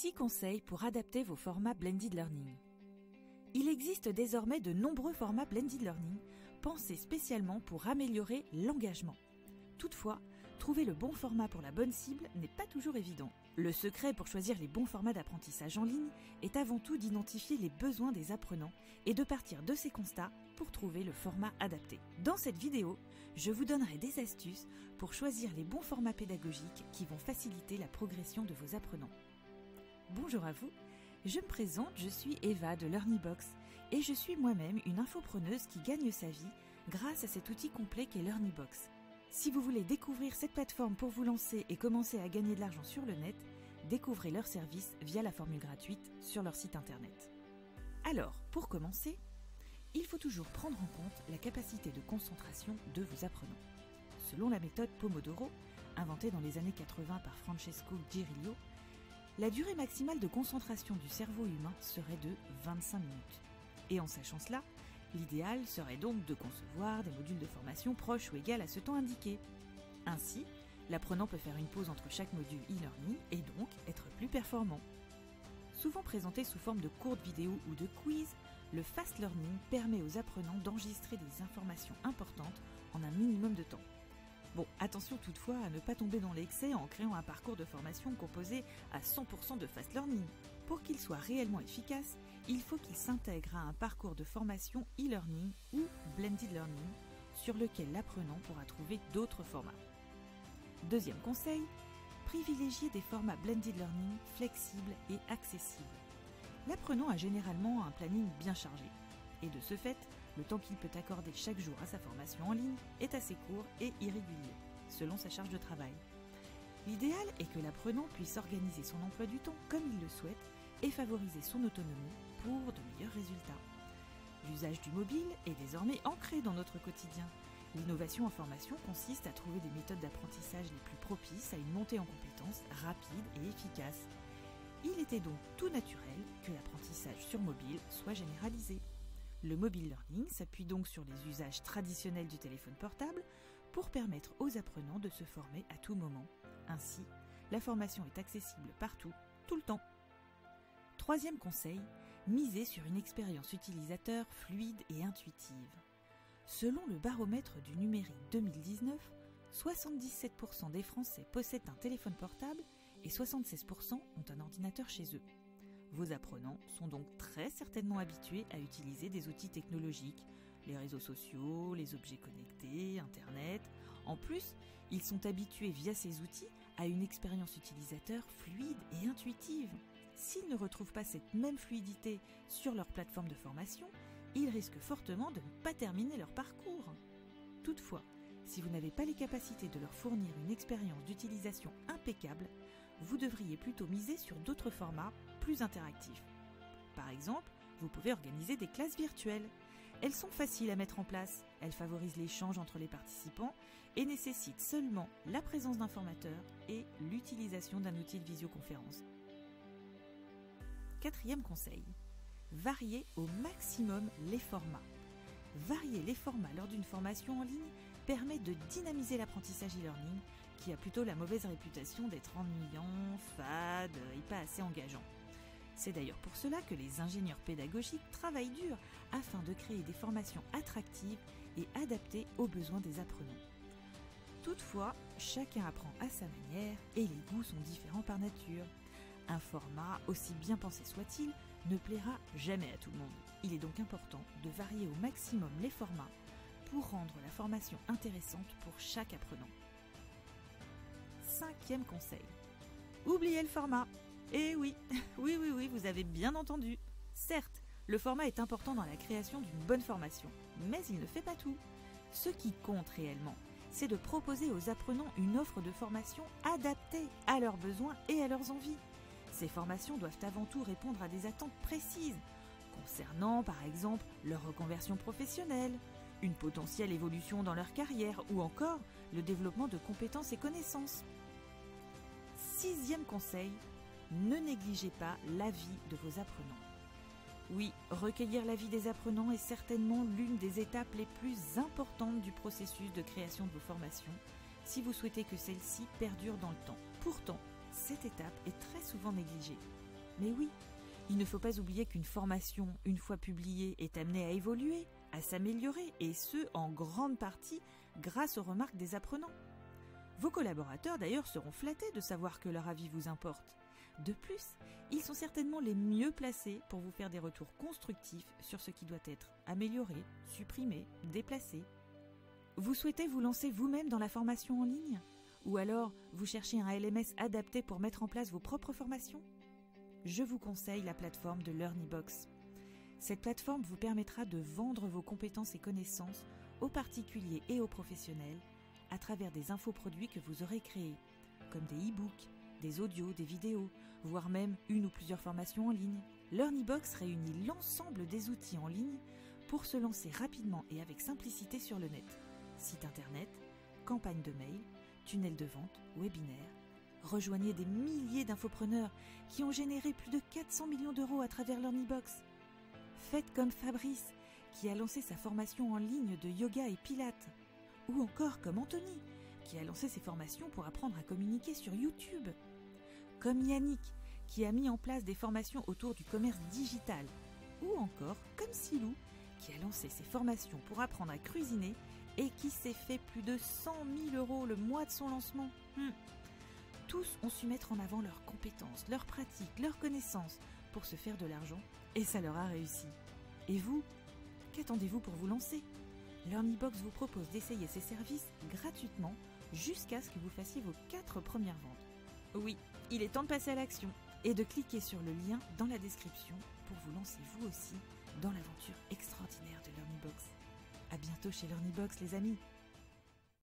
6 conseils pour adapter vos formats Blended Learning. Il existe désormais de nombreux formats Blended Learning pensés spécialement pour améliorer l'engagement. Toutefois, trouver le bon format pour la bonne cible n'est pas toujours évident. Le secret pour choisir les bons formats d'apprentissage en ligne est avant tout d'identifier les besoins des apprenants et de partir de ces constats pour trouver le format adapté. Dans cette vidéo, je vous donnerai des astuces pour choisir les bons formats pédagogiques qui vont faciliter la progression de vos apprenants. Bonjour à vous, je me présente, je suis Eva de LearnyBox et je suis moi-même une infopreneuse qui gagne sa vie grâce à cet outil complet qu'est LearnyBox. Si vous voulez découvrir cette plateforme pour vous lancer et commencer à gagner de l'argent sur le net, découvrez leur service via la formule gratuite sur leur site internet. Alors, pour commencer, il faut toujours prendre en compte la capacité de concentration de vos apprenants. Selon la méthode Pomodoro, inventée dans les années 80 par Francesco Girillo, la durée maximale de concentration du cerveau humain serait de 25 minutes. Et en sachant cela, l'idéal serait donc de concevoir des modules de formation proches ou égales à ce temps indiqué. Ainsi, l'apprenant peut faire une pause entre chaque module e-learning et donc être plus performant. Souvent présenté sous forme de courtes vidéos ou de quiz, le fast learning permet aux apprenants d'enregistrer des informations importantes en un minimum de temps. Bon, attention toutefois à ne pas tomber dans l'excès en créant un parcours de formation composé à 100% de fast learning. Pour qu'il soit réellement efficace, il faut qu'il s'intègre à un parcours de formation e-learning ou blended learning sur lequel l'apprenant pourra trouver d'autres formats. Deuxième conseil, privilégier des formats blended learning flexibles et accessibles. L'apprenant a généralement un planning bien chargé et de ce fait, le temps qu'il peut accorder chaque jour à sa formation en ligne est assez court et irrégulier, selon sa charge de travail. L'idéal est que l'apprenant puisse organiser son emploi du temps comme il le souhaite et favoriser son autonomie pour de meilleurs résultats. L'usage du mobile est désormais ancré dans notre quotidien. L'innovation en formation consiste à trouver des méthodes d'apprentissage les plus propices à une montée en compétences rapide et efficace. Il était donc tout naturel que l'apprentissage sur mobile soit généralisé. Le mobile learning s'appuie donc sur les usages traditionnels du téléphone portable pour permettre aux apprenants de se former à tout moment. Ainsi, la formation est accessible partout, tout le temps. Troisième conseil, miser sur une expérience utilisateur fluide et intuitive. Selon le baromètre du numérique 2019, 77% des Français possèdent un téléphone portable et 76% ont un ordinateur chez eux. Vos apprenants sont donc très certainement habitués à utiliser des outils technologiques, les réseaux sociaux, les objets connectés, Internet. En plus, ils sont habitués via ces outils à une expérience utilisateur fluide et intuitive. S'ils ne retrouvent pas cette même fluidité sur leur plateforme de formation, ils risquent fortement de ne pas terminer leur parcours. Toutefois, si vous n'avez pas les capacités de leur fournir une expérience d'utilisation impeccable, vous devriez plutôt miser sur d'autres formats plus interactifs. Par exemple, vous pouvez organiser des classes virtuelles. Elles sont faciles à mettre en place, elles favorisent l'échange entre les participants et nécessitent seulement la présence d'un formateur et l'utilisation d'un outil de visioconférence. Quatrième conseil, variez au maximum les formats. Varier les formats lors d'une formation en ligne permet de dynamiser l'apprentissage e-learning qui a plutôt la mauvaise réputation d'être ennuyant, fade et pas assez engageant. C'est d'ailleurs pour cela que les ingénieurs pédagogiques travaillent dur afin de créer des formations attractives et adaptées aux besoins des apprenants. Toutefois, chacun apprend à sa manière et les goûts sont différents par nature. Un format, aussi bien pensé soit-il, ne plaira jamais à tout le monde. Il est donc important de varier au maximum les formats pour rendre la formation intéressante pour chaque apprenant. Cinquième conseil, oubliez le format. Eh oui, oui, vous avez bien entendu. Certes, le format est important dans la création d'une bonne formation, mais il ne fait pas tout. Ce qui compte réellement, c'est de proposer aux apprenants une offre de formation adaptée à leurs besoins et à leurs envies. Ces formations doivent avant tout répondre à des attentes précises, concernant par exemple leur reconversion professionnelle, une potentielle évolution dans leur carrière ou encore le développement de compétences et connaissances. Sixième conseil, ne négligez pas l'avis de vos apprenants. Oui, recueillir l'avis des apprenants est certainement l'une des étapes les plus importantes du processus de création de vos formations, si vous souhaitez que celle-ci perdure dans le temps. Pourtant, cette étape est très souvent négligée. Mais oui, il ne faut pas oublier qu'une formation, une fois publiée, est amenée à évoluer, à s'améliorer, et ce, en grande partie, grâce aux remarques des apprenants. Vos collaborateurs, d'ailleurs, seront flattés de savoir que leur avis vous importe. De plus, ils sont certainement les mieux placés pour vous faire des retours constructifs sur ce qui doit être amélioré, supprimé, déplacé. Vous souhaitez vous lancer vous-même dans la formation en ligne ? Ou alors, vous cherchez un LMS adapté pour mettre en place vos propres formations ? Je vous conseille la plateforme de LearnyBox. Cette plateforme vous permettra de vendre vos compétences et connaissances aux particuliers et aux professionnels à travers des infoproduits que vous aurez créés, comme des e-books, des audios, des vidéos, voire même une ou plusieurs formations en ligne. LearnyBox réunit l'ensemble des outils en ligne pour se lancer rapidement et avec simplicité sur le net. Site internet, campagne de mail, tunnel de vente, webinaire. Rejoignez des milliers d'infopreneurs qui ont généré plus de 400 millions d'euros à travers LearnyBox. Faites comme Fabrice, qui a lancé sa formation en ligne de yoga et pilates. Ou encore comme Anthony, qui a lancé ses formations pour apprendre à communiquer sur YouTube. Comme Yannick, qui a mis en place des formations autour du commerce digital. Ou encore comme Silou, qui a lancé ses formations pour apprendre à cuisiner et qui s'est fait plus de 100 000 euros le mois de son lancement. Tous ont su mettre en avant leurs compétences, leurs pratiques, leurs connaissances pour se faire de l'argent et ça leur a réussi. Et vous, qu'attendez-vous pour vous lancer ? LearnyBox vous propose d'essayer ses services gratuitement jusqu'à ce que vous fassiez vos 4 premières ventes. Oui, il est temps de passer à l'action et de cliquer sur le lien dans la description pour vous lancer vous aussi dans l'aventure extraordinaire de LearnyBox. À bientôt chez LearnyBox les amis.